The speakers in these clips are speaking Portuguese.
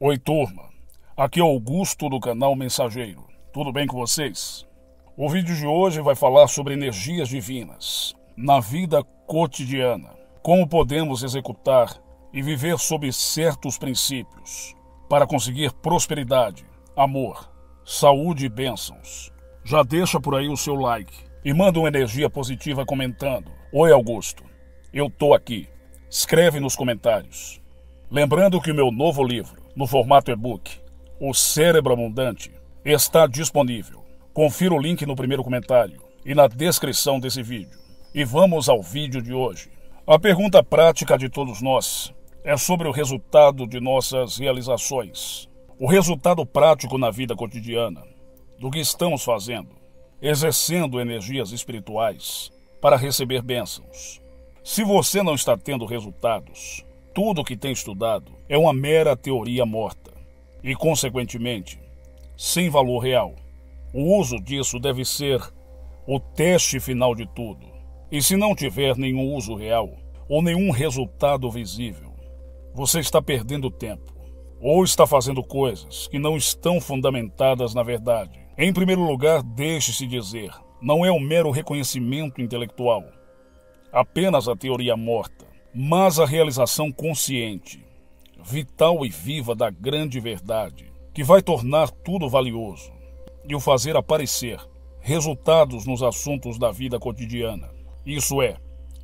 Oi, turma. Aqui é Augusto do canal Mensageiro. Tudo bem com vocês? O vídeo de hoje vai falar sobre energias divinas na vida cotidiana. Como podemos executar e viver sob certos princípios para conseguir prosperidade, amor, saúde e bênçãos. Já deixa por aí o seu like e manda uma energia positiva comentando: Oi, Augusto, eu tô aqui. Escreve nos comentários. Lembrando que o meu novo livro, no formato e-book, O Cérebro Abundante, está disponível. Confira o link no primeiro comentário e na descrição desse vídeo. E vamos ao vídeo de hoje. A pergunta prática de todos nós é sobre o resultado de nossas realizações. O resultado prático na vida cotidiana do que estamos fazendo, exercendo energias espirituais para receber bênçãos. Se você não está tendo resultados, tudo o que tem estudado é uma mera teoria morta e, consequentemente, sem valor real. O uso disso deve ser o teste final de tudo. E se não tiver nenhum uso real ou nenhum resultado visível, você está perdendo tempo ou está fazendo coisas que não estão fundamentadas na verdade. Em primeiro lugar, deixe-se dizer, não é um mero reconhecimento intelectual, apenas a teoria morta, mas a realização consciente, vital e viva da grande verdade, que vai tornar tudo valioso e o fazer aparecer resultados nos assuntos da vida cotidiana. Isso é,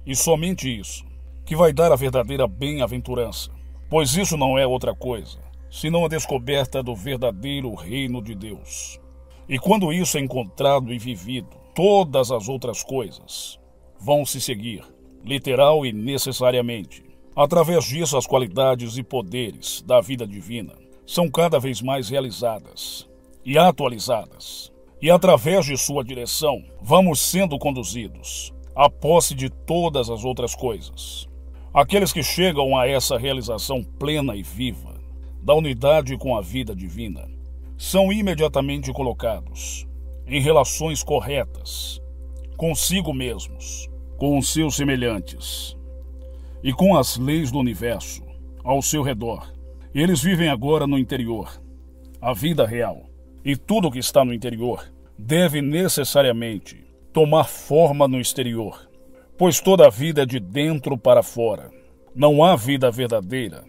e somente isso, que vai dar a verdadeira bem-aventurança, pois isso não é outra coisa, senão a descoberta do verdadeiro reino de Deus. E quando isso é encontrado e vivido, todas as outras coisas vão se seguir, literal e necessariamente. Através disso, as qualidades e poderes da vida divina são cada vez mais realizadas e atualizadas. E através de sua direção, vamos sendo conduzidos à posse de todas as outras coisas. Aqueles que chegam a essa realização plena e viva da unidade com a vida divina são imediatamente colocados em relações corretas consigo mesmos, com os seus semelhantes e com as leis do universo ao seu redor. Eles vivem agora no interior, a vida real, e tudo que está no interior deve necessariamente tomar forma no exterior, pois toda a vida é de dentro para fora. Não há vida verdadeira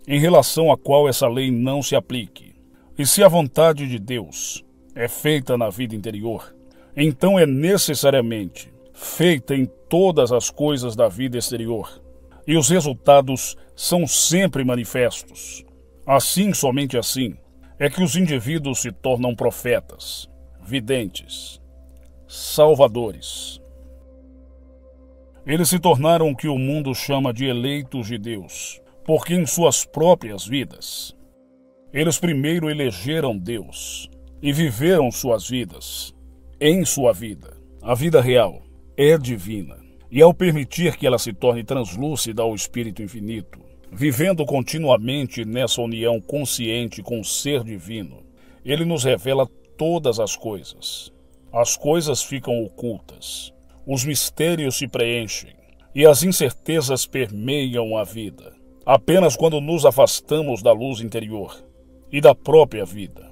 em relação à qual essa lei não se aplique. E se a vontade de Deus é feita na vida interior, então é necessariamente feita em todas as coisas da vida exterior. E os resultados são sempre manifestos. Assim, somente assim, é que os indivíduos se tornam profetas, videntes, salvadores. Eles se tornaram o que o mundo chama de eleitos de Deus, porque em suas próprias vidas, eles primeiro elegeram Deus e viveram suas vidas em sua vida. A vida real é divina, e ao permitir que ela se torne translúcida ao Espírito Infinito, vivendo continuamente nessa união consciente com o Ser Divino, ele nos revela todas as coisas. As coisas ficam ocultas, os mistérios se preenchem e as incertezas permeiam a vida. Apenas quando nos afastamos da luz interior e da própria vida,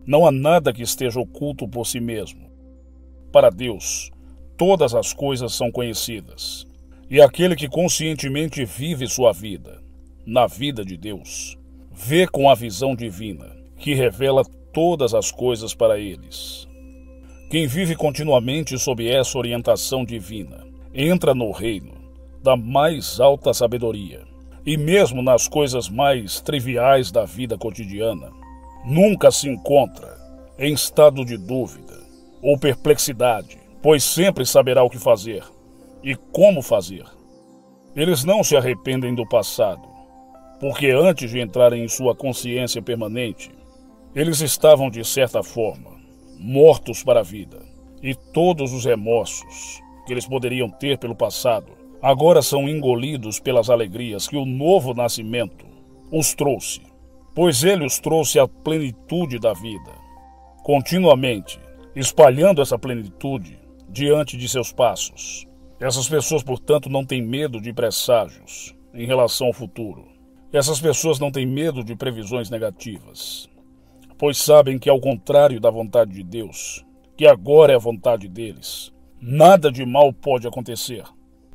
não há nada que esteja oculto por si mesmo. Para Deus, todas as coisas são conhecidas, e aquele que conscientemente vive sua vida na vida de Deus, vê com a visão divina, que revela todas as coisas para eles. Quem vive continuamente sob essa orientação divina, entra no reino da mais alta sabedoria, e mesmo nas coisas mais triviais da vida cotidiana, nunca se encontra em estado de dúvida ou perplexidade, pois sempre saberá o que fazer e como fazer. Eles não se arrependem do passado, porque antes de entrarem em sua consciência permanente, eles estavam, de certa forma, mortos para a vida, e todos os remorsos que eles poderiam ter pelo passado agora são engolidos pelas alegrias que o novo nascimento os trouxe, pois ele os trouxe à plenitude da vida, continuamente espalhando essa plenitude diante de seus passos. Essas pessoas, portanto, não têm medo de presságios em relação ao futuro. Essas pessoas não têm medo de previsões negativas, pois sabem que, ao contrário da vontade de Deus, que agora é a vontade deles, nada de mal pode acontecer.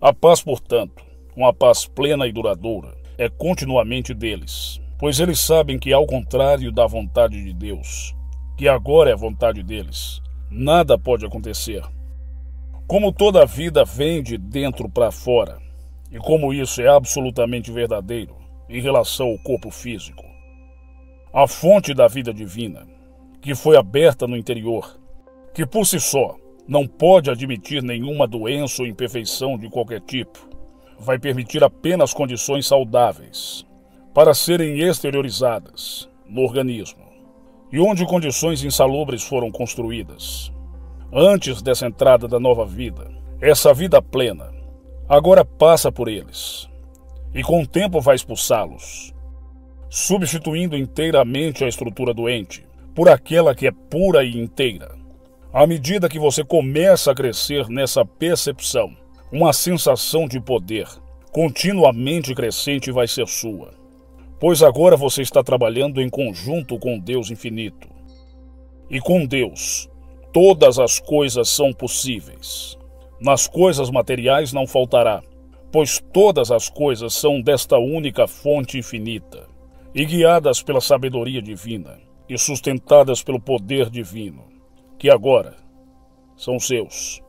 A paz, portanto, uma paz plena e duradoura, é continuamente deles, pois eles sabem que, ao contrário da vontade de Deus, que agora é a vontade deles, nada pode acontecer. Como toda a vida vem de dentro para fora, e como isso é absolutamente verdadeiro em relação ao corpo físico, a fonte da vida divina, que foi aberta no interior, que por si só não pode admitir nenhuma doença ou imperfeição de qualquer tipo, vai permitir apenas condições saudáveis para serem exteriorizadas no organismo. E onde condições insalubres foram construídas antes dessa entrada da nova vida, essa vida plena agora passa por eles e com o tempo vai expulsá-los, substituindo inteiramente a estrutura doente por aquela que é pura e inteira. À medida que você começa a crescer nessa percepção, uma sensação de poder continuamente crescente vai ser sua, pois agora você está trabalhando em conjunto com Deus infinito. E com Deus, todas as coisas são possíveis. Nas coisas materiais não faltará, pois todas as coisas são desta única fonte infinita, e guiadas pela sabedoria divina, e sustentadas pelo poder divino, que agora são seus.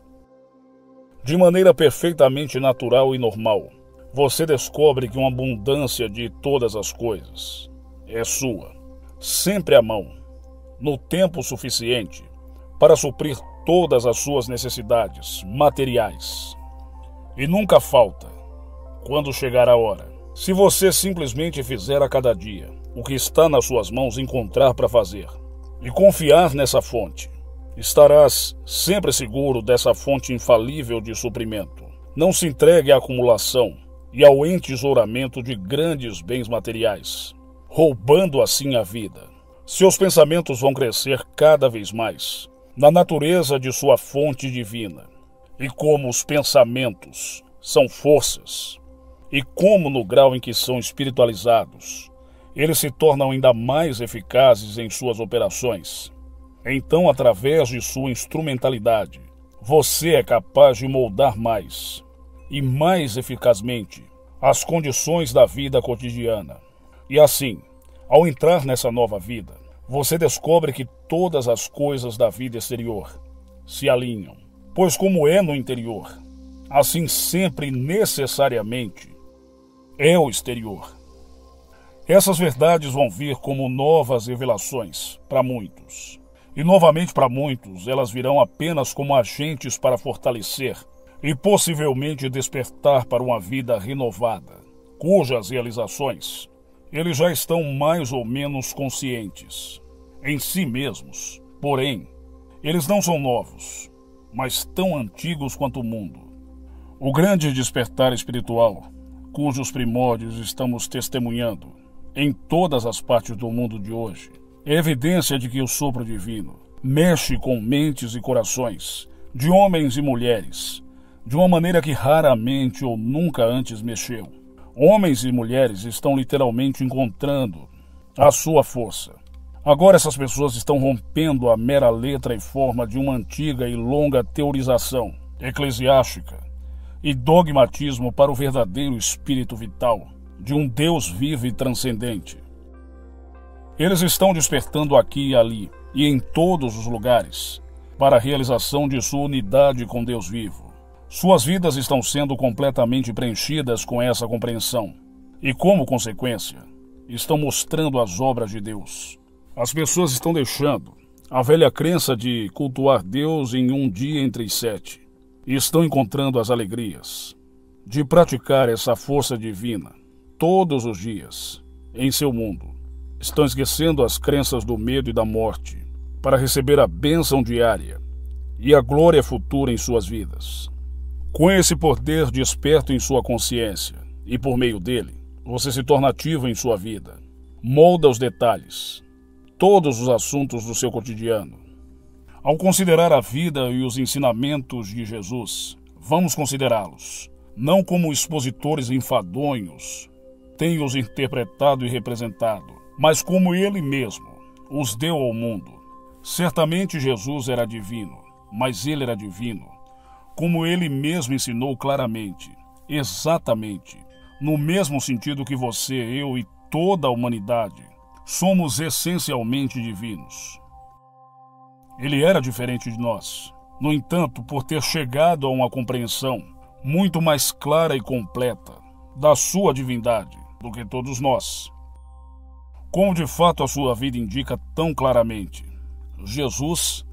De maneira perfeitamente natural e normal, você descobre que uma abundância de todas as coisas é sua, sempre à mão, no tempo suficiente para suprir todas as suas necessidades materiais. E nunca falta quando chegar a hora. Se você simplesmente fizer a cada dia o que está nas suas mãos encontrar para fazer e confiar nessa fonte, estarás sempre seguro dessa fonte infalível de suprimento. Não se entregue à acumulação e ao entesouramento de grandes bens materiais, roubando assim a vida. Seus pensamentos vão crescer cada vez mais na natureza de sua fonte divina. E como os pensamentos são forças, e como no grau em que são espiritualizados, eles se tornam ainda mais eficazes em suas operações. Então, através de sua instrumentalidade, você é capaz de moldar mais e mais eficazmente as condições da vida cotidiana. E assim, ao entrar nessa nova vida, você descobre que todas as coisas da vida exterior se alinham, pois como é no interior, assim sempre necessariamente é o exterior. Essas verdades vão vir como novas revelações para muitos. E novamente para muitos, elas virão apenas como agentes para fortalecer e possivelmente despertar para uma vida renovada, cujas realizações eles já estão mais ou menos conscientes em si mesmos. Porém, eles não são novos, mas tão antigos quanto o mundo. O grande despertar espiritual, cujos primórdios estamos testemunhando em todas as partes do mundo de hoje, é evidência de que o sopro divino mexe com mentes e corações de homens e mulheres de uma maneira que raramente ou nunca antes mexeu. Homens e mulheres estão literalmente encontrando a sua força. Agora essas pessoas estão rompendo a mera letra e forma de uma antiga e longa teorização eclesiástica e dogmatismo para o verdadeiro espírito vital de um Deus vivo e transcendente. Eles estão despertando aqui e ali e em todos os lugares para a realização de sua unidade com Deus vivo. Suas vidas estão sendo completamente preenchidas com essa compreensão e, como consequência, estão mostrando as obras de Deus. As pessoas estão deixando a velha crença de cultuar Deus em um dia entre 7 e estão encontrando as alegrias de praticar essa força divina todos os dias em seu mundo. Estão esquecendo as crenças do medo e da morte para receber a bênção diária e a glória futura em suas vidas. Com esse poder desperto em sua consciência e por meio dele, você se torna ativo em sua vida. Molda os detalhes, todos os assuntos do seu cotidiano. Ao considerar a vida e os ensinamentos de Jesus, vamos considerá-los não como expositores enfadonhos tem-os interpretado e representado, mas como ele mesmo os deu ao mundo. Certamente Jesus era divino, mas ele era divino, como ele mesmo ensinou claramente, exatamente, no mesmo sentido que você, eu e toda a humanidade somos essencialmente divinos. Ele era diferente de nós. No entanto, por ter chegado a uma compreensão muito mais clara e completa da sua divindade do que todos nós, como de fato a sua vida indica tão claramente, Jesus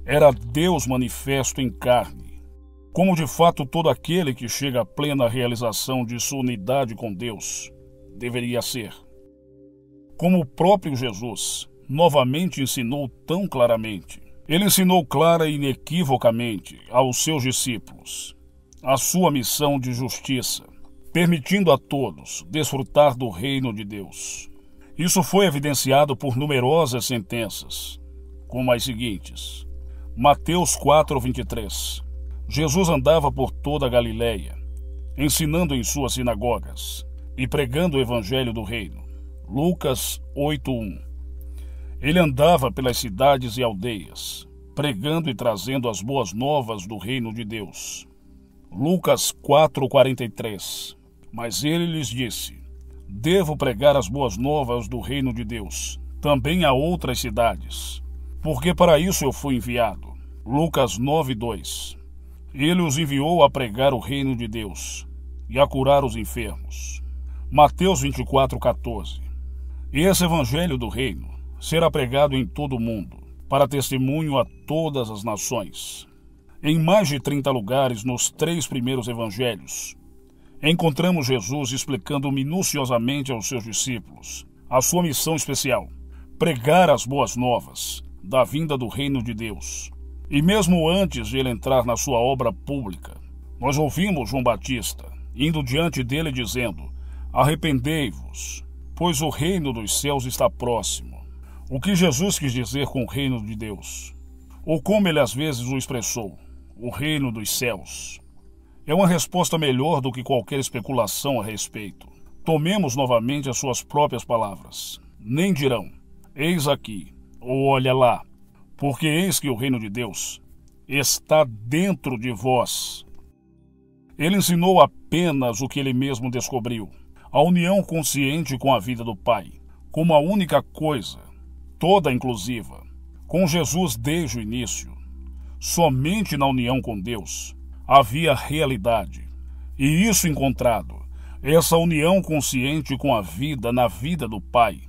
era Deus manifesto em carne, como de fato todo aquele que chega à plena realização de sua unidade com Deus deveria ser. Como o próprio Jesus novamente ensinou tão claramente, ele ensinou clara e inequivocamente aos seus discípulos a sua missão de justiça, permitindo a todos desfrutar do reino de Deus. Isso foi evidenciado por numerosas sentenças, como as seguintes. Mateus 4:23. Jesus andava por toda a Galileia, ensinando em suas sinagogas e pregando o evangelho do reino. Lucas 8:1. Ele andava pelas cidades e aldeias, pregando e trazendo as boas novas do reino de Deus. Lucas 4:43. Mas ele lhes disse: devo pregar as boas novas do reino de Deus também a outras cidades, porque para isso eu fui enviado. Lucas 9:2. Ele os enviou a pregar o reino de Deus e a curar os enfermos. Mateus 24:14. Esse evangelho do reino será pregado em todo o mundo, para testemunho a todas as nações. Em mais de 30 lugares nos 3 primeiros evangelhos, encontramos Jesus explicando minuciosamente aos seus discípulos a sua missão especial, pregar as boas novas da vinda do reino de Deus. E mesmo antes de ele entrar na sua obra pública, nós ouvimos João Batista indo diante dele dizendo: arrependei-vos, pois o reino dos céus está próximo. O que Jesus quis dizer com o reino de Deus? Ou como ele às vezes o expressou, o reino dos céus? É uma resposta melhor do que qualquer especulação a respeito. Tomemos novamente as suas próprias palavras. Nem dirão, eis aqui, ou olha lá, porque eis que o reino de Deus está dentro de vós. Ele ensinou apenas o que ele mesmo descobriu, a união consciente com a vida do Pai, como a única coisa, toda inclusiva, com Jesus desde o início. Somente na união com Deus havia realidade. E isso encontrado, essa união consciente com a vida na vida do Pai,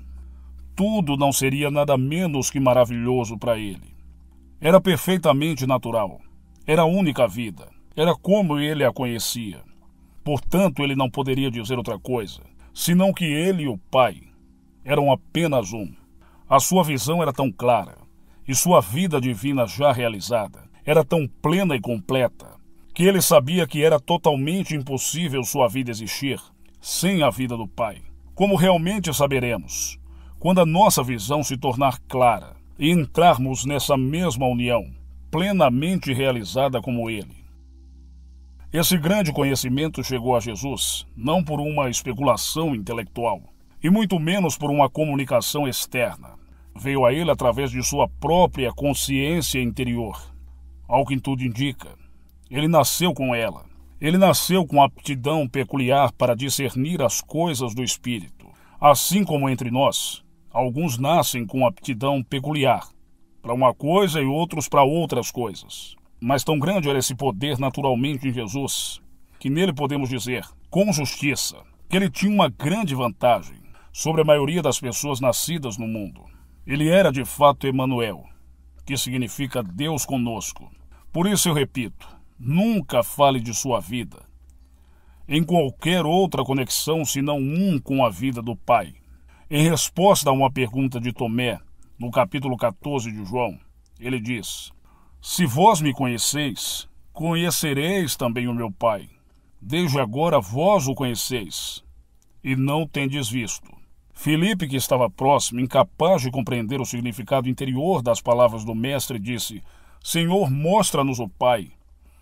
tudo não seria nada menos que maravilhoso para ele. Era perfeitamente natural. Era a única vida. Era como ele a conhecia. Portanto, ele não poderia dizer outra coisa, senão que ele e o Pai eram apenas um. A sua visão era tão clara, e sua vida divina já realizada era tão plena e completa, que ele sabia que era totalmente impossível sua vida existir sem a vida do Pai. Como realmente saberemos, quando a nossa visão se tornar clara e entrarmos nessa mesma união, plenamente realizada como ele. Esse grande conhecimento chegou a Jesus não por uma especulação intelectual, e muito menos por uma comunicação externa. Veio a ele através de sua própria consciência interior. Ao que tudo indica, ele nasceu com ela. Ele nasceu com aptidão peculiar para discernir as coisas do Espírito. Assim como entre nós, alguns nascem com aptidão peculiar para uma coisa e outros para outras coisas. Mas tão grande era esse poder naturalmente em Jesus, que nele podemos dizer, com justiça, que ele tinha uma grande vantagem sobre a maioria das pessoas nascidas no mundo. Ele era de fato Emanuel, que significa Deus conosco. Por isso eu repito, nunca fale de sua vida em qualquer outra conexão senão um com a vida do Pai. Em resposta a uma pergunta de Tomé, no capítulo 14 de João, ele diz: se vós me conheceis, conhecereis também o meu Pai. Desde agora vós o conheceis, e não tendes visto. Filipe, que estava próximo, incapaz de compreender o significado interior das palavras do Mestre, disse: Senhor, mostra-nos o Pai,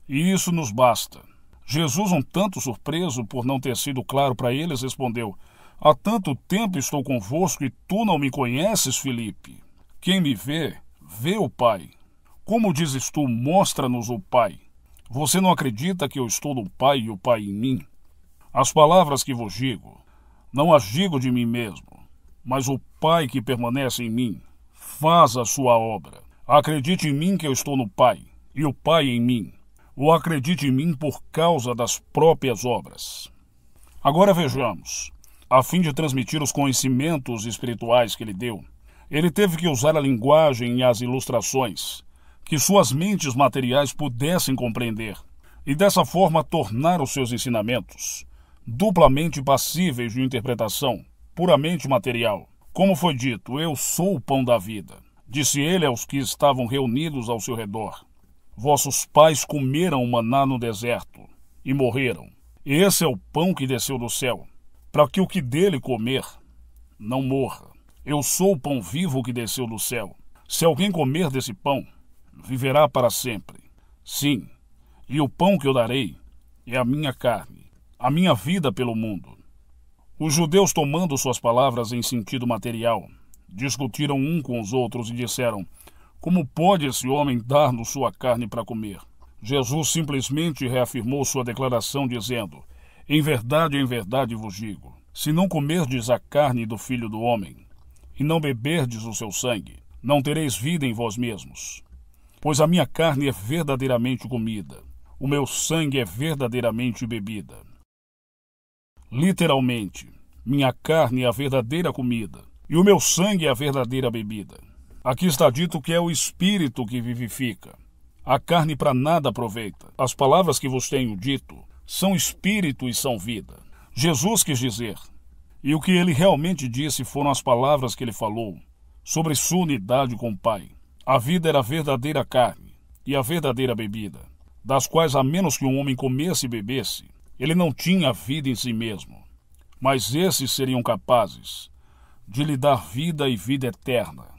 e isso nos basta. Jesus, um tanto surpreso por não ter sido claro para eles, respondeu: Há tanto tempo estou convosco e tu não me conheces, Filipe. Quem me vê, vê o Pai. Como dizes tu, mostra-nos o Pai. Você não acredita que eu estou no Pai e o Pai em mim? As palavras que vos digo, não as digo de mim mesmo, mas o Pai que permanece em mim faz a sua obra. Acredite em mim que eu estou no Pai, e o Pai em mim. Ou acredite em mim por causa das próprias obras. Agora vejamos. A fim de transmitir os conhecimentos espirituais que ele deu, ele teve que usar a linguagem e as ilustrações que suas mentes materiais pudessem compreender, e dessa forma tornar os seus ensinamentos duplamente passíveis de interpretação, puramente material. Como foi dito, eu sou o pão da vida, disse ele aos que estavam reunidos ao seu redor. Vossos pais comeram o maná no deserto e morreram. Esse é o pão que desceu do céu, para que o que dele comer não morra. Eu sou o pão vivo que desceu do céu. Se alguém comer desse pão, viverá para sempre. Sim, e o pão que eu darei é a minha carne, a minha vida pelo mundo. Os judeus, tomando suas palavras em sentido material, discutiram um com os outros e disseram: como pode esse homem dar-nos sua carne para comer? Jesus simplesmente reafirmou sua declaração dizendo: em verdade vos digo, se não comerdes a carne do Filho do Homem, e não beberdes o seu sangue, não tereis vida em vós mesmos. Pois a minha carne é verdadeiramente comida, o meu sangue é verdadeiramente bebida. Literalmente, minha carne é a verdadeira comida, e o meu sangue é a verdadeira bebida. Aqui está dito que é o Espírito que vivifica. A carne para nada aproveita. As palavras que vos tenho dito são espírito e são vida. Jesus quis dizer, e o que ele realmente disse foram as palavras que ele falou sobre sua unidade com o Pai. A vida era a verdadeira carne e a verdadeira bebida, das quais a menos que um homem comesse e bebesse, ele não tinha vida em si mesmo. Mas esses seriam capazes de lhe dar vida e vida eterna.